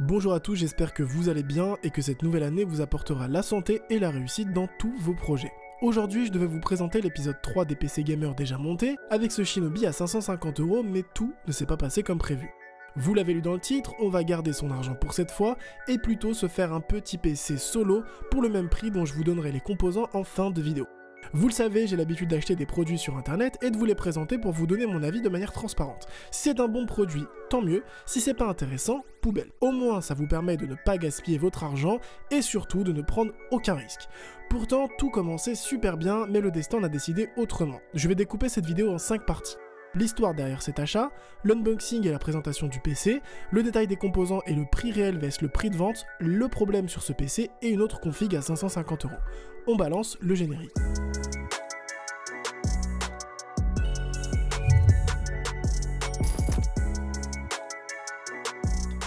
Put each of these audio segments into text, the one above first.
Bonjour à tous, j'espère que vous allez bien et que cette nouvelle année vous apportera la santé et la réussite dans tous vos projets. Aujourd'hui, je devais vous présenter l'épisode 3 des PC Gamers déjà montés, avec ce Shinobi à 550 €, mais tout ne s'est pas passé comme prévu. Vous l'avez lu dans le titre, on va garder son argent pour cette fois, et plutôt se faire un petit PC solo pour le même prix dont je vous donnerai les composants en fin de vidéo. Vous le savez, j'ai l'habitude d'acheter des produits sur internet et de vous les présenter pour vous donner mon avis de manière transparente. Si c'est un bon produit, tant mieux. Si c'est pas intéressant, poubelle. Au moins, ça vous permet de ne pas gaspiller votre argent et surtout de ne prendre aucun risque. Pourtant, tout commençait super bien, mais le destin en a décidé autrement. Je vais découper cette vidéo en 5 parties. L'histoire derrière cet achat, l'unboxing et la présentation du PC, le détail des composants et le prix réel vs le prix de vente, le problème sur ce PC et une autre config à 550 €. On balance le générique.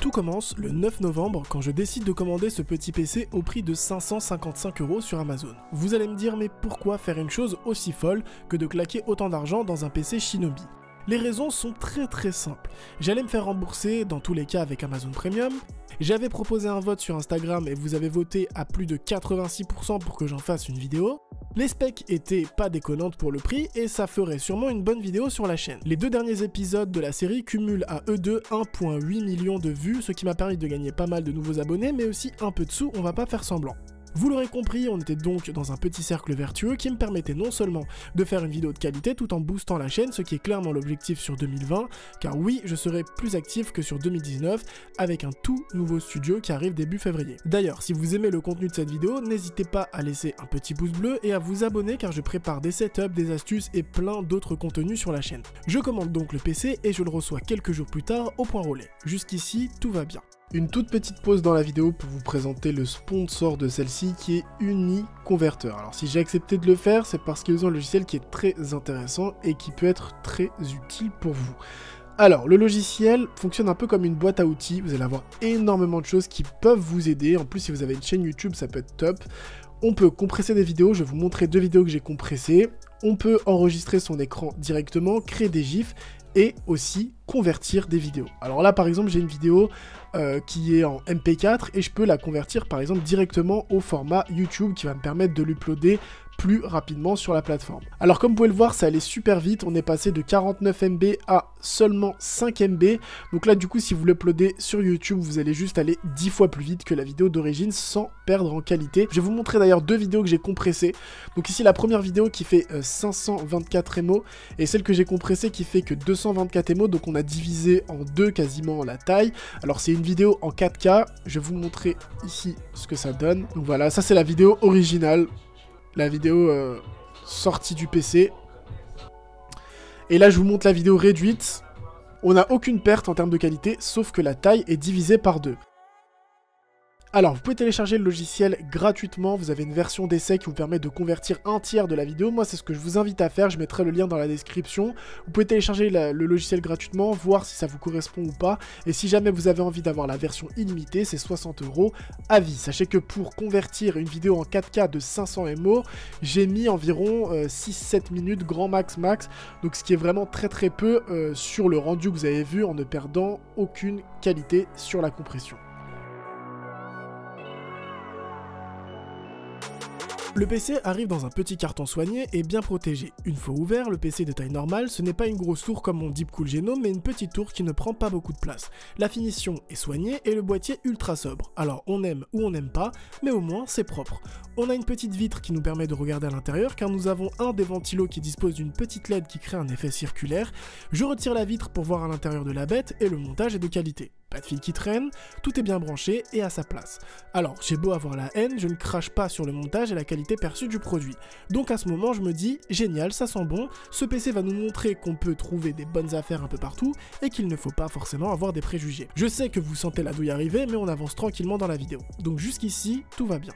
Tout commence le 9 novembre quand je décide de commander ce petit PC au prix de 555 € sur Amazon. Vous allez me dire, mais pourquoi faire une chose aussi folle que de claquer autant d'argent dans un PC Shinobi ? Les raisons sont très simples. J'allais me faire rembourser dans tous les cas avec Amazon Premium. J'avais proposé un vote sur Instagram et vous avez voté à plus de 86% pour que j'en fasse une vidéo. Les specs étaient pas déconnantes pour le prix et ça ferait sûrement une bonne vidéo sur la chaîne. Les 2 derniers épisodes de la série cumulent à eux deux 1,8 million de vues, ce qui m'a permis de gagner pas mal de nouveaux abonnés, mais aussi un peu de sous, on va pas faire semblant. Vous l'aurez compris, on était donc dans un petit cercle vertueux qui me permettait non seulement de faire une vidéo de qualité tout en boostant la chaîne, ce qui est clairement l'objectif sur 2020, car oui, je serai plus actif que sur 2019 avec un tout nouveau studio qui arrive début février. D'ailleurs, si vous aimez le contenu de cette vidéo, n'hésitez pas à laisser un petit pouce bleu et à vous abonner car je prépare des setups, des astuces et plein d'autres contenus sur la chaîne. Je commande donc le PC et je le reçois quelques jours plus tard au point relais. Jusqu'ici, tout va bien. Une toute petite pause dans la vidéo pour vous présenter le sponsor de celle-ci qui est Uniconverter. Alors si j'ai accepté de le faire, c'est parce qu'ils ont un logiciel qui est très intéressant et qui peut être très utile pour vous. Alors, le logiciel fonctionne un peu comme une boîte à outils, vous allez avoir énormément de choses qui peuvent vous aider. En plus, si vous avez une chaîne YouTube, ça peut être top. On peut compresser des vidéos, je vais vous montrer 2 vidéos que j'ai compressées. On peut enregistrer son écran directement, créer des gifs et aussi convertir des vidéos. Alors là, par exemple, j'ai une vidéo qui est en MP4 et je peux la convertir, par exemple, directement au format YouTube qui va me permettre de l'uploader plus rapidement sur la plateforme. Alors comme vous pouvez le voir, ça allait super vite, on est passé de 49 MB à seulement 5 MB, donc là du coup si vous l'uploadez sur YouTube, vous allez juste aller 10 fois plus vite que la vidéo d'origine sans perdre en qualité. Je vais vous montrer d'ailleurs 2 vidéos que j'ai compressées, donc ici la première vidéo qui fait 524 MO et celle que j'ai compressée qui fait que 224 MO, donc on a divisé en 2 quasiment la taille. Alors c'est une vidéo en 4K, je vais vous montrer ici ce que ça donne. Donc voilà, ça c'est la vidéo originale. La vidéo sortie du PC. Et là, je vous montre la vidéo réduite. On n'a aucune perte en termes de qualité, sauf que la taille est divisée par 2. Alors, vous pouvez télécharger le logiciel gratuitement. Vous avez une version d'essai qui vous permet de convertir un tiers de la vidéo. Moi, c'est ce que je vous invite à faire. Je mettrai le lien dans la description. Vous pouvez télécharger le logiciel gratuitement, voir si ça vous correspond ou pas. Et si jamais vous avez envie d'avoir la version illimitée, c'est 60 € à vie. Sachez que pour convertir une vidéo en 4K de 500 MO, j'ai mis environ 6-7 minutes grand max. Donc, ce qui est vraiment très peu sur le rendu que vous avez vu en ne perdant aucune qualité sur la compression. Le PC arrive dans un petit carton soigné et bien protégé. Une fois ouvert, le PC de taille normale, ce n'est pas une grosse tour comme mon Deepcool Genome, mais une petite tour qui ne prend pas beaucoup de place. La finition est soignée et le boîtier ultra sobre. Alors on aime ou on n'aime pas, mais au moins c'est propre. On a une petite vitre qui nous permet de regarder à l'intérieur car nous avons un des ventilos qui dispose d'une petite LED qui crée un effet circulaire. Je retire la vitre pour voir à l'intérieur de la bête et le montage est de qualité. Pas de fil qui traîne, tout est bien branché et à sa place. Alors, j'ai beau avoir la haine, je ne crache pas sur le montage et la qualité perçue du produit. Donc à ce moment, je me dis, génial, ça sent bon, ce PC va nous montrer qu'on peut trouver des bonnes affaires un peu partout et qu'il ne faut pas forcément avoir des préjugés. Je sais que vous sentez la douille arriver, mais on avance tranquillement dans la vidéo. Donc jusqu'ici, tout va bien.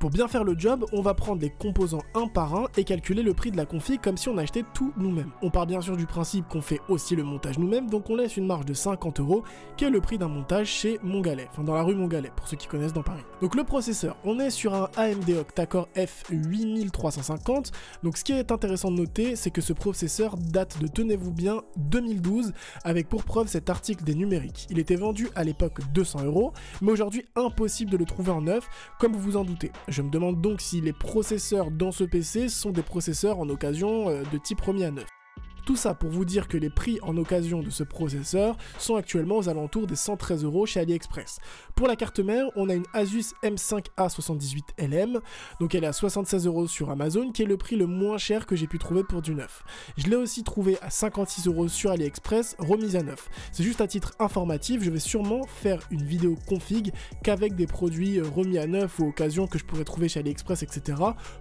Pour bien faire le job, on va prendre les composants un par un et calculer le prix de la config comme si on achetait tout nous-mêmes. On part bien sûr du principe qu'on fait aussi le montage nous-mêmes, donc on laisse une marge de 50 €, qui est le prix d'un montage chez Montgalais, enfin dans la rue Montgalais, pour ceux qui connaissent dans Paris. Donc le processeur, on est sur un AMD octa-core F8350, donc ce qui est intéressant de noter, c'est que ce processeur date de, tenez-vous bien, 2012, avec pour preuve cet article des numériques. Il était vendu à l'époque 200 €, mais aujourd'hui impossible de le trouver en neuf, comme vous vous en doutez. Je me demande donc si les processeurs dans ce PC sont des processeurs en occasion de type remis à neuf. Tout ça pour vous dire que les prix en occasion de ce processeur sont actuellement aux alentours des 113 € chez AliExpress. Pour la carte mère, on a une Asus M5A78LM, donc elle est à 76 € sur Amazon, qui est le prix le moins cher que j'ai pu trouver pour du neuf. Je l'ai aussi trouvé à 56 € sur AliExpress, remise à neuf. C'est juste à titre informatif, je vais sûrement faire une vidéo config qu'avec des produits remis à neuf ou occasion que je pourrais trouver chez AliExpress, etc.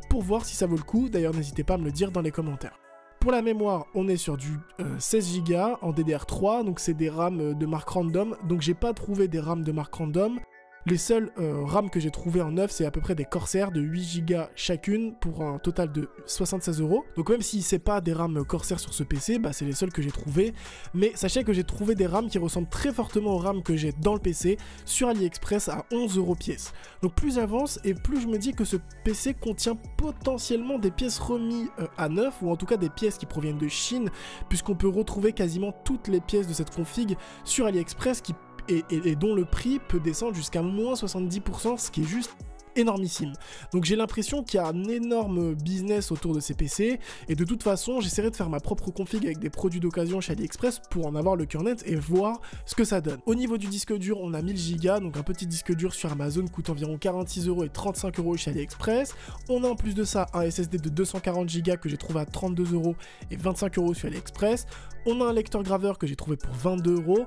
pour voir si ça vaut le coup. D'ailleurs, n'hésitez pas à me le dire dans les commentaires. Pour la mémoire, on est sur du 16 Go en DDR3, donc c'est des RAM de marque Random, donc j'ai pas trouvé des RAM de marque Random. Les seules RAM que j'ai trouvées en neuf, c'est à peu près des Corsair de 8 Go chacune pour un total de 76 €. Donc même si c'est pas des RAM Corsair sur ce PC, bah c'est les seules que j'ai trouvées. Mais sachez que j'ai trouvé des RAM qui ressemblent très fortement aux RAM que j'ai dans le PC sur AliExpress à 11 € pièce. Donc plus j'avance et plus je me dis que ce PC contient potentiellement des pièces remises à neuf, ou en tout cas des pièces qui proviennent de Chine, puisqu'on peut retrouver quasiment toutes les pièces de cette config sur AliExpress et dont le prix peut descendre jusqu'à moins 70%, ce qui est juste énormissime. Donc j'ai l'impression qu'il y a un énorme business autour de ces PC, et de toute façon j'essaierai de faire ma propre config avec des produits d'occasion chez AliExpress pour en avoir le cœur net et voir ce que ça donne. Au niveau du disque dur, on a 1000 Go, donc un petit disque dur sur Amazon coûte environ 46 € et 35 € chez AliExpress. On a en plus de ça un SSD de 240 Go que j'ai trouvé à 32 € et 25 € sur AliExpress. On a un lecteur graveur que j'ai trouvé pour 22 €.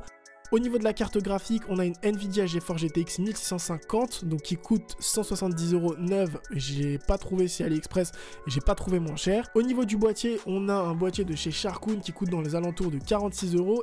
Au niveau de la carte graphique, on a une Nvidia GeForce GTX 1650, donc qui coûte 170 € neuve. J'ai pas trouvé chez AliExpress et j'ai pas trouvé moins cher. Au niveau du boîtier, on a un boîtier de chez Sharkoon qui coûte dans les alentours de 46 €.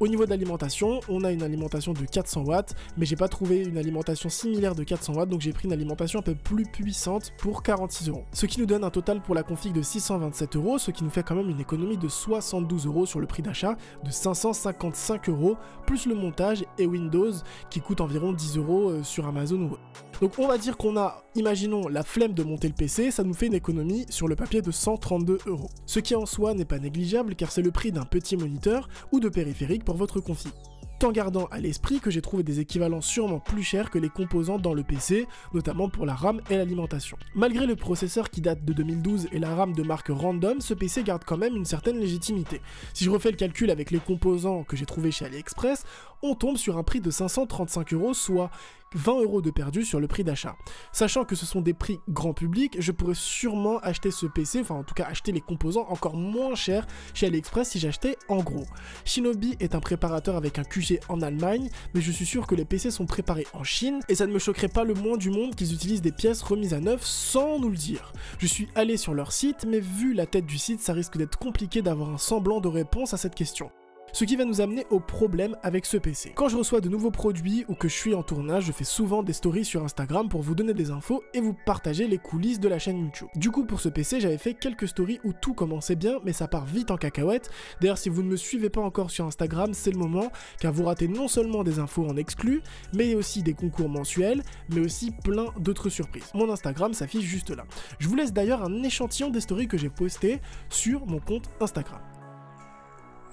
Au niveau de l'alimentation, on a une alimentation de 400 watts, mais j'ai pas trouvé une alimentation similaire de 400 watts, donc j'ai pris une alimentation un peu plus puissante pour 46 €. Ce qui nous donne un total pour la config de 627 €, ce qui nous fait quand même une économie de 72 € sur le prix d'achat, de 555 €, plus le montage et Windows, qui coûte environ 10 € sur Amazon ou autre. Donc on va dire qu'on a, imaginons, la flemme de monter le PC, ça nous fait une économie sur le papier de 132 €. Ce qui en soi n'est pas négligeable, car c'est le prix d'un petit moniteur ou de périphérique pour votre config. Tout en gardant à l'esprit que j'ai trouvé des équivalents sûrement plus chers que les composants dans le PC, notamment pour la RAM et l'alimentation. Malgré le processeur qui date de 2012 et la RAM de marque Random, ce PC garde quand même une certaine légitimité. Si je refais le calcul avec les composants que j'ai trouvés chez AliExpress, on tombe sur un prix de 535 €, soit 20 € de perdu sur le prix d'achat. Sachant que ce sont des prix grand public, je pourrais sûrement acheter ce PC, enfin en tout cas acheter les composants encore moins chers chez AliExpress si j'achetais en gros. Shinobi est un préparateur avec un QG en Allemagne, mais je suis sûr que les PC sont préparés en Chine, et ça ne me choquerait pas le moins du monde qu'ils utilisent des pièces remises à neuf sans nous le dire. Je suis allé sur leur site, mais vu la tête du site, ça risque d'être compliqué d'avoir un semblant de réponse à cette question. Ce qui va nous amener au problème avec ce PC. Quand je reçois de nouveaux produits ou que je suis en tournage, je fais souvent des stories sur Instagram pour vous donner des infos et vous partager les coulisses de la chaîne YouTube. Du coup, pour ce PC, j'avais fait quelques stories où tout commençait bien, mais ça part vite en cacahuète. D'ailleurs, si vous ne me suivez pas encore sur Instagram, c'est le moment, car vous ratez non seulement des infos en exclu, mais aussi des concours mensuels, mais aussi plein d'autres surprises. Mon Instagram s'affiche juste là. Je vous laisse d'ailleurs un échantillon des stories que j'ai postées sur mon compte Instagram.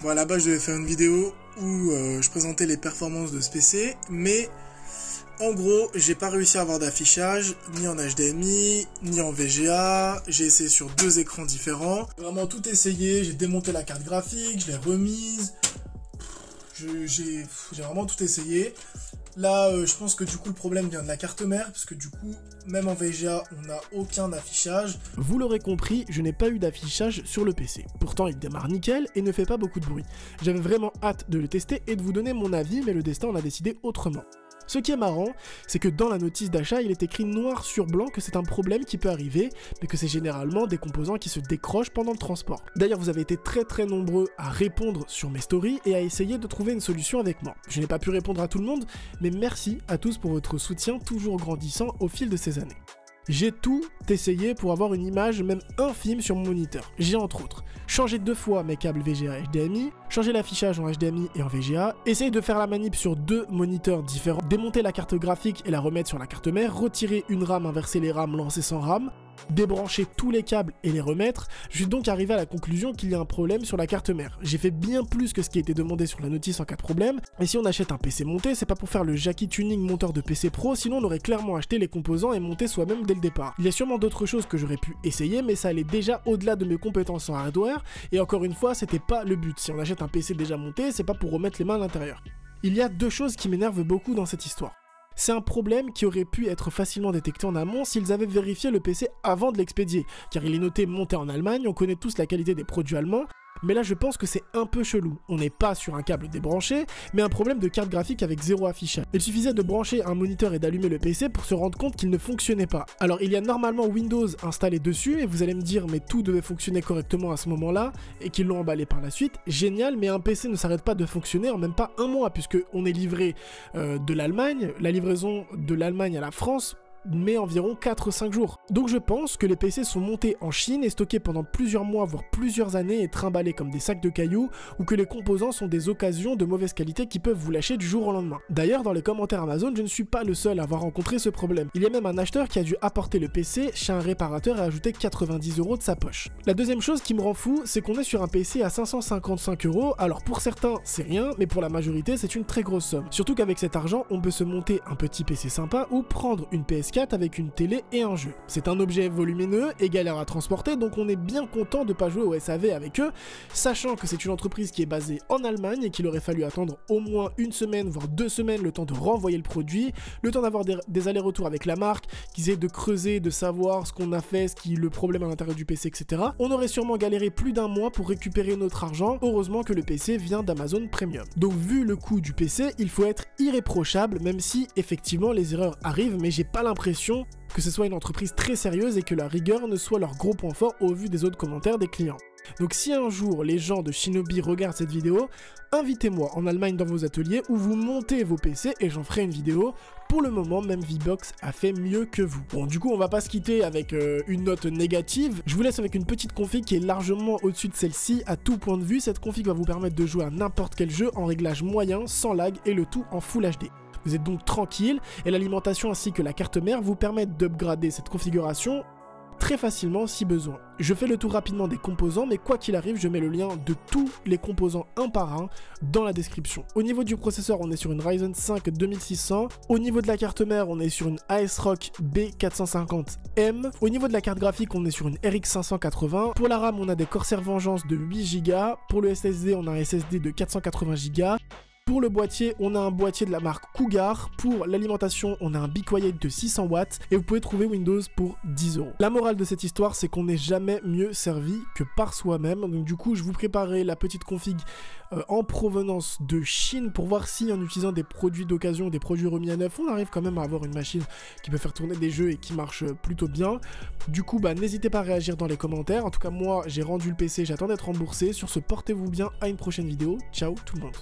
Bon, à la base, je devais faire une vidéo où je présentais les performances de ce PC, mais en gros, j'ai pas réussi à avoir d'affichage, ni en HDMI, ni en VGA. J'ai essayé sur 2 écrans différents. J'ai vraiment tout essayé, j'ai démonté la carte graphique, je l'ai remise. J'ai vraiment tout essayé. Là, je pense que du coup, le problème vient de la carte mère, parce que du coup, même en VGA, on n'a aucun affichage. Vous l'aurez compris, je n'ai pas eu d'affichage sur le PC. Pourtant, il démarre nickel et ne fait pas beaucoup de bruit. J'avais vraiment hâte de le tester et de vous donner mon avis, mais le destin en a décidé autrement. Ce qui est marrant, c'est que dans la notice d'achat, il est écrit noir sur blanc que c'est un problème qui peut arriver, mais que c'est généralement des composants qui se décrochent pendant le transport. D'ailleurs, vous avez été très nombreux à répondre sur mes stories et à essayer de trouver une solution avec moi. Je n'ai pas pu répondre à tout le monde, mais merci à tous pour votre soutien toujours grandissant au fil de ces années. J'ai tout essayé pour avoir une image même infime sur mon moniteur. J'ai entre autres changé 2 fois mes câbles VGA et HDMI, changé l'affichage en HDMI et en VGA, essayé de faire la manip sur 2 moniteurs différents, démonter la carte graphique et la remettre sur la carte mère, retirer une RAM, inverser les RAM, lancer sans RAM, débrancher tous les câbles et les remettre. Je suis donc arrivé à la conclusion qu'il y a un problème sur la carte mère. J'ai fait bien plus que ce qui était demandé sur la notice en cas de problème, et si on achète un PC monté, c'est pas pour faire le Jackie Tuning monteur de PC Pro, sinon on aurait clairement acheté les composants et monté soi-même dès le départ. Il y a sûrement d'autres choses que j'aurais pu essayer, mais ça allait déjà au-delà de mes compétences en hardware, et encore une fois, c'était pas le but. Si on achète un PC déjà monté, c'est pas pour remettre les mains à l'intérieur. Il y a 2 choses qui m'énervent beaucoup dans cette histoire. C'est un problème qui aurait pu être facilement détecté en amont s'ils avaient vérifié le PC avant de l'expédier, car il est noté monté en Allemagne, on connaît tous la qualité des produits allemands, mais là je pense que c'est un peu chelou. On n'est pas sur un câble débranché, mais un problème de carte graphique avec 0 affichage. Il suffisait de brancher un moniteur et d'allumer le PC pour se rendre compte qu'il ne fonctionnait pas. Alors il y a normalement Windows installé dessus, et vous allez me dire mais tout devait fonctionner correctement à ce moment-là, et qu'ils l'ont emballé par la suite. Génial, mais un PC ne s'arrête pas de fonctionner en même pas un mois, puisque on est livré de l'Allemagne, la livraison de l'Allemagne à la France met environ 4-5 jours. Donc je pense que les PC sont montés en Chine et stockés pendant plusieurs mois voire plusieurs années et trimballés comme des sacs de cailloux, ou que les composants sont des occasions de mauvaise qualité qui peuvent vous lâcher du jour au lendemain. D'ailleurs dans les commentaires Amazon, je ne suis pas le seul à avoir rencontré ce problème. Il y a même un acheteur qui a dû apporter le PC chez un réparateur et ajouter 90 € de sa poche. La deuxième chose qui me rend fou, c'est qu'on est sur un PC à 555 €. Alors pour certains c'est rien, mais pour la majorité c'est une très grosse somme. Surtout qu'avec cet argent on peut se monter un petit PC sympa ou prendre une PS4 avec une télé et un jeu. C'est un objet volumineux et galère à transporter, donc on est bien content de pas jouer au SAV avec eux, sachant que c'est une entreprise qui est basée en Allemagne et qu'il aurait fallu attendre au moins 1 semaine voire 2 semaines le temps de renvoyer le produit, le temps d'avoir des allers-retours avec la marque, qu'ils aient de creuser, de savoir ce qu'on a fait, le problème à l'intérieur du PC, etc. On aurait sûrement galéré plus d'1 mois pour récupérer notre argent. Heureusement que le PC vient d'Amazon Premium. Donc vu le coût du PC, il faut être irréprochable, même si effectivement les erreurs arrivent, mais j'ai pas l'impression que ce soit une entreprise très sérieuse et que la rigueur ne soit leur gros point fort au vu des autres commentaires des clients. Donc si un jour les gens de Shinobi regardent cette vidéo, invitez-moi en Allemagne dans vos ateliers où vous montez vos PC et j'en ferai une vidéo. Pour le moment, même VBox a fait mieux que vous. Bon, du coup, on va pas se quitter avec une note négative. Je vous laisse avec une petite config qui est largement au-dessus de celle-ci à tout point de vue. Cette config va vous permettre de jouer à n'importe quel jeu en réglage moyen, sans lag et le tout en Full HD. Vous êtes donc tranquille et l'alimentation ainsi que la carte mère vous permettent d'upgrader cette configuration très facilement si besoin. Je fais le tour rapidement des composants, mais quoi qu'il arrive, je mets le lien de tous les composants un par un dans la description. Au niveau du processeur, on est sur une Ryzen 5 2600. Au niveau de la carte mère, on est sur une ASRock B450M. Au niveau de la carte graphique, on est sur une RX 580. Pour la RAM, on a des Corsair Vengeance de 8 Go. Pour le SSD, on a un SSD de 480 Go. Pour le boîtier, on a un boîtier de la marque Cougar. Pour l'alimentation, on a un Be Quiet de 600 watts et vous pouvez trouver Windows pour 10 €. La morale de cette histoire, c'est qu'on n'est jamais mieux servi que par soi-même. Donc du coup, je vous préparais la petite config en provenance de Chine pour voir si en utilisant des produits d'occasion, des produits remis à neuf, on arrive quand même à avoir une machine qui peut faire tourner des jeux et qui marche plutôt bien. Du coup, n'hésitez pas à réagir dans les commentaires. En tout cas, moi, j'ai rendu le PC, j'attends d'être remboursé. Sur ce, portez-vous bien, à une prochaine vidéo. Ciao tout le monde.